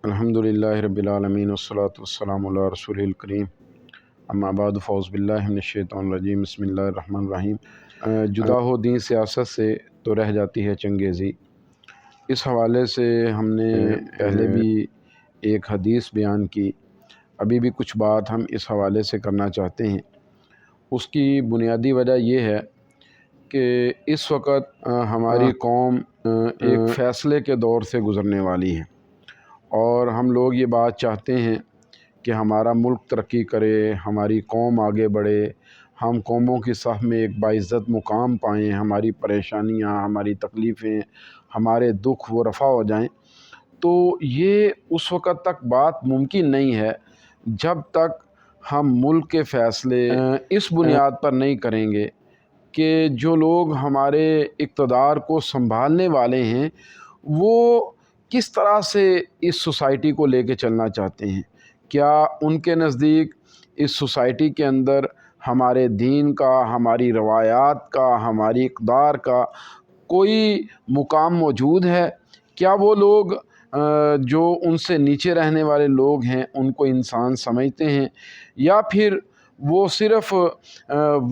الحمدللہ رب العالمین والصلاة والسلام علی رسول الکریم اما بعد فاعوذ باللہ من الشیطان الرجیم بسم اللہ الرحمن الرحیم۔ جدا ہو دین سیاست سے تو رہ جاتی ہے چنگیزی۔ اس حوالے سے ہم نے پہلے بھی ایک حدیث بیان کی، ابھی بھی کچھ بات ہم اس حوالے سے کرنا چاہتے ہیں۔ اس کی بنیادی وجہ یہ ہے کہ اس وقت ہماری قوم ایک فیصلے کے دور سے گزرنے والی ہے، اور ہم لوگ یہ بات چاہتے ہیں کہ ہمارا ملک ترقی کرے، ہماری قوم آگے بڑھے، ہم قوموں کی صف میں ایک باعزت مقام پائیں، ہماری پریشانیاں، ہماری تکلیفیں، ہمارے دکھ وہ رفع ہو جائیں۔ تو یہ اس وقت تک بات ممکن نہیں ہے جب تک ہم ملک کے فیصلے اس بنیاد پر نہیں کریں گے کہ جو لوگ ہمارے اقتدار کو سنبھالنے والے ہیں وہ کس طرح سے اس سوسائٹی کو لے کے چلنا چاہتے ہیں۔ کیا ان کے نزدیک اس سوسائٹی کے اندر ہمارے دین کا، ہماری روایات کا، ہماری اقدار کا کوئی مقام موجود ہے؟ کیا وہ لوگ جو ان سے نیچے رہنے والے لوگ ہیں ان کو انسان سمجھتے ہیں، یا پھر وہ صرف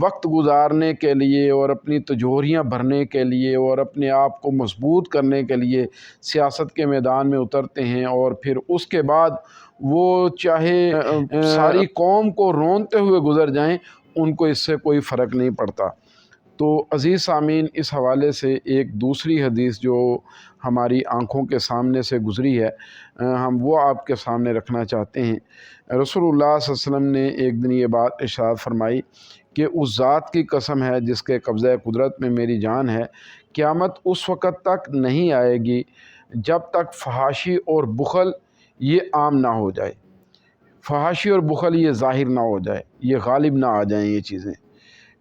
وقت گزارنے کے لیے اور اپنی تجوریاں بھرنے کے لیے اور اپنے آپ کو مضبوط کرنے کے لیے سیاست کے میدان میں اترتے ہیں، اور پھر اس کے بعد وہ چاہے ساری قوم کو رونتے ہوئے گزر جائیں، ان کو اس سے کوئی فرق نہیں پڑتا؟ تو عزیز سامعین، اس حوالے سے ایک دوسری حدیث جو ہماری آنکھوں کے سامنے سے گزری ہے، ہم وہ آپ کے سامنے رکھنا چاہتے ہیں۔ رسول اللہ صلی اللہ علیہ وسلم نے ایک دن یہ بات ارشاد فرمائی کہ اس ذات کی قسم ہے جس کے قبضہ قدرت میں میری جان ہے، قیامت اس وقت تک نہیں آئے گی جب تک فحاشی اور بخل یہ عام نہ ہو جائے، فحاشی اور بخل یہ ظاہر نہ ہو جائے، یہ غالب نہ آ جائیں یہ چیزیں۔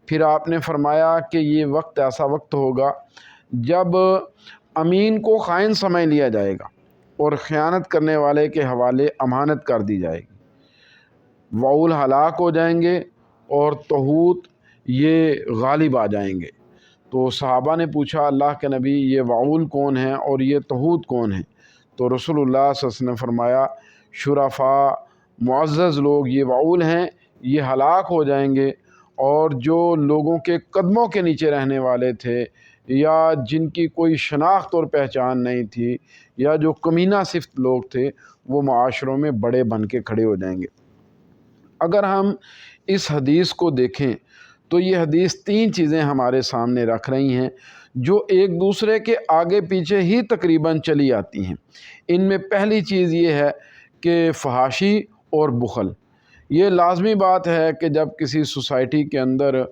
پھر آپ نے فرمایا کہ یہ وقت ایسا وقت ہوگا جب امین کو خائن سمجھ لیا جائے گا اور خیانت کرنے والے کے حوالے امانت کر دی جائے گی، وعول ہلاک ہو جائیں گے اور طاغوت یہ غالب آ جائیں گے۔ تو صحابہ نے پوچھا، اللہ کے نبی یہ وعول کون ہیں اور یہ طاغوت کون ہیں؟ تو رسول اللہ صلی اللہ علیہ وسلم نے فرمایا، شرفاء، معزز لوگ یہ وعول ہیں، یہ ہلاک ہو جائیں گے، اور جو لوگوں کے قدموں کے نیچے رہنے والے تھے یا جن کی کوئی شناخت اور پہچان نہیں تھی یا جو کمینہ صفت لوگ تھے وہ معاشروں میں بڑے بن کے کھڑے ہو جائیں گے۔ اگر ہم اس حدیث کو دیکھیں تو یہ حدیث تین چیزیں ہمارے سامنے رکھ رہی ہیں جو ایک دوسرے کے آگے پیچھے ہی تقریباً چلی آتی ہیں۔ ان میں پہلی چیز یہ ہے کہ فحاشی اور بخل۔ یہ لازمی بات ہے کہ جب کسی سوسائٹی کے اندر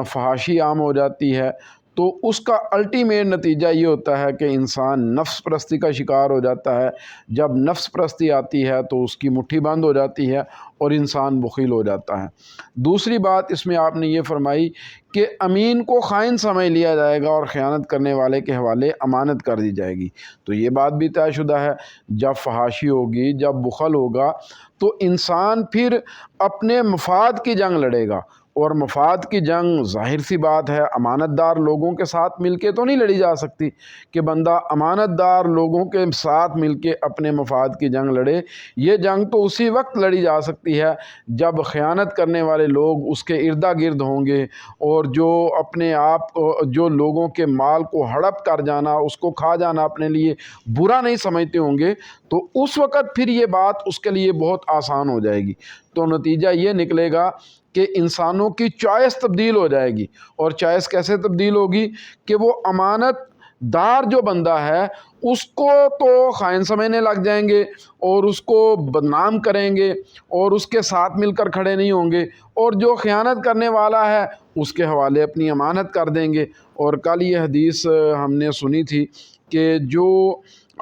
فحاشی عام ہو جاتی ہے تو اس کا الٹیمیٹ نتیجہ یہ ہوتا ہے کہ انسان نفس پرستی کا شکار ہو جاتا ہے۔ جب نفس پرستی آتی ہے تو اس کی مٹھی بند ہو جاتی ہے اور انسان بخیل ہو جاتا ہے۔ دوسری بات اس میں آپ نے یہ فرمائی کہ امین کو خائن سمجھ لیا جائے گا اور خیانت کرنے والے کے حوالے امانت کر دی جائے گی۔ تو یہ بات بھی طے شدہ ہے، جب فحاشی ہوگی، جب بخل ہوگا تو انسان پھر اپنے مفاد کی جنگ لڑے گا، اور مفاد کی جنگ ظاہر سی بات ہے امانت دار لوگوں کے ساتھ مل کے تو نہیں لڑی جا سکتی کہ بندہ امانت دار لوگوں کے ساتھ مل کے اپنے مفاد کی جنگ لڑے۔ یہ جنگ تو اسی وقت لڑی جا سکتی ہے جب خیانت کرنے والے لوگ اس کے اردا گرد ہوں گے، اور جو اپنے آپ جو لوگوں کے مال کو ہڑپ کر جانا، اس کو کھا جانا اپنے لیے برا نہیں سمجھتے ہوں گے، تو اس وقت پھر یہ بات اس کے لیے بہت آسان ہو جائے گی۔ تو نتیجہ یہ نکلے گا کہ انسانوں کی چوائس تبدیل ہو جائے گی، اور چوائس کیسے تبدیل ہوگی کہ وہ امانت دار جو بندہ ہے اس کو تو خائن سمجھنے لگ جائیں گے اور اس کو بدنام کریں گے اور اس کے ساتھ مل کر کھڑے نہیں ہوں گے، اور جو خیانت کرنے والا ہے اس کے حوالے اپنی امانت کر دیں گے۔ اور کل یہ حدیث ہم نے سنی تھی کہ جو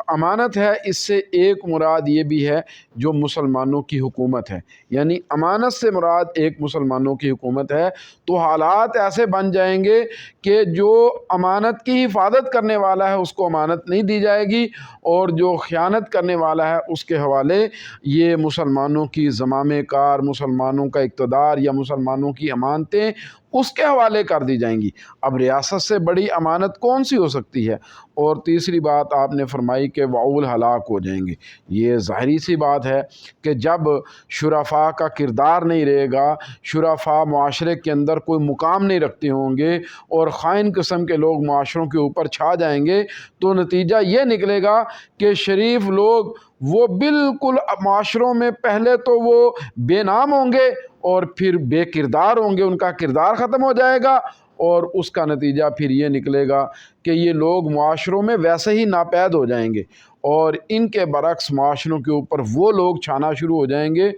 امانت ہے اس سے ایک مراد یہ بھی ہے جو مسلمانوں کی حکومت ہے، یعنی امانت سے مراد ایک مسلمانوں کی حکومت ہے۔ تو حالات ایسے بن جائیں گے کہ جو امانت کی حفاظت کرنے والا ہے اس کو امانت نہیں دی جائے گی، اور جو خیانت کرنے والا ہے اس کے حوالے یہ مسلمانوں کی زمام کار، مسلمانوں کا اقتدار یا مسلمانوں کی امانتیں اس کے حوالے کر دی جائیں گی۔ اب ریاست سے بڑی امانت کون سی ہو سکتی ہے؟ اور تیسری بات آپ نے فرمائی کہ وعول ہلاک ہو جائیں گے۔ یہ ظاہری سی بات ہے کہ جب شرفاء کا کردار نہیں رہے گا، شرفاء معاشرے کے اندر کوئی مقام نہیں رکھتے ہوں گے اور خائن قسم کے لوگ معاشروں کے اوپر چھا جائیں گے، تو نتیجہ یہ نکلے گا کہ شریف لوگ وہ بالکل معاشروں میں پہلے تو وہ بے نام ہوں گے اور پھر بے کردار ہوں گے، ان کا کردار ختم ہو جائے گا، اور اس کا نتیجہ پھر یہ نکلے گا کہ یہ لوگ معاشروں میں ویسے ہی ناپید ہو جائیں گے، اور ان کے برعکس معاشروں کے اوپر وہ لوگ چھانا شروع ہو جائیں گے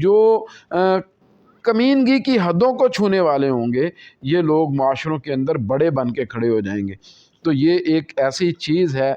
جو کمینگی کی حدوں کو چھونے والے ہوں گے۔ یہ لوگ معاشروں کے اندر بڑے بن کے کھڑے ہو جائیں گے۔ تو یہ ایک ایسی چیز ہے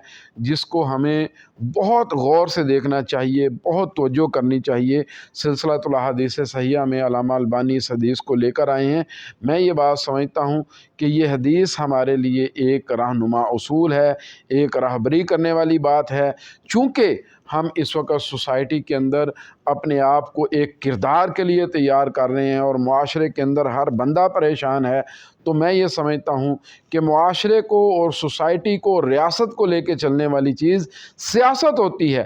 جس کو ہمیں بہت غور سے دیکھنا چاہیے، بہت توجہ کرنی چاہیے۔ سلسلہ الاحادیث صحیحہ میں علامہ البانی اس حدیث کو لے کر آئے ہیں۔ میں یہ بات سمجھتا ہوں کہ یہ حدیث ہمارے لیے ایک رہنما اصول ہے، ایک راہبری کرنے والی بات ہے۔ چونکہ ہم اس وقت سوسائٹی کے اندر اپنے آپ کو ایک کردار کے لیے تیار کر رہے ہیں اور معاشرے کے اندر ہر بندہ پریشان ہے، تو میں یہ سمجھتا ہوں کہ معاشرے کو اور سوسائٹی کو اور ریاست کو لے کے چلنے والی چیز سیاست ہوتی ہے۔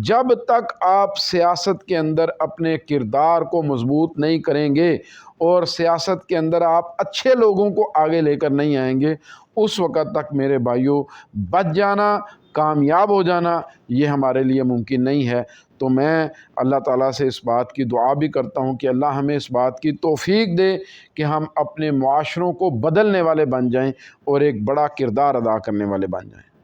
جب تک آپ سیاست کے اندر اپنے کردار کو مضبوط نہیں کریں گے اور سیاست کے اندر آپ اچھے لوگوں کو آگے لے کر نہیں آئیں گے، اس وقت تک میرے بھائیوں بچ جانا، کامیاب ہو جانا یہ ہمارے لیے ممکن نہیں ہے۔ تو میں اللہ تعالیٰ سے اس بات کی دعا بھی کرتا ہوں کہ اللہ ہمیں اس بات کی توفیق دے کہ ہم اپنے معاشروں کو بدلنے والے بن جائیں اور ایک بڑا کردار ادا کرنے والے بن جائیں۔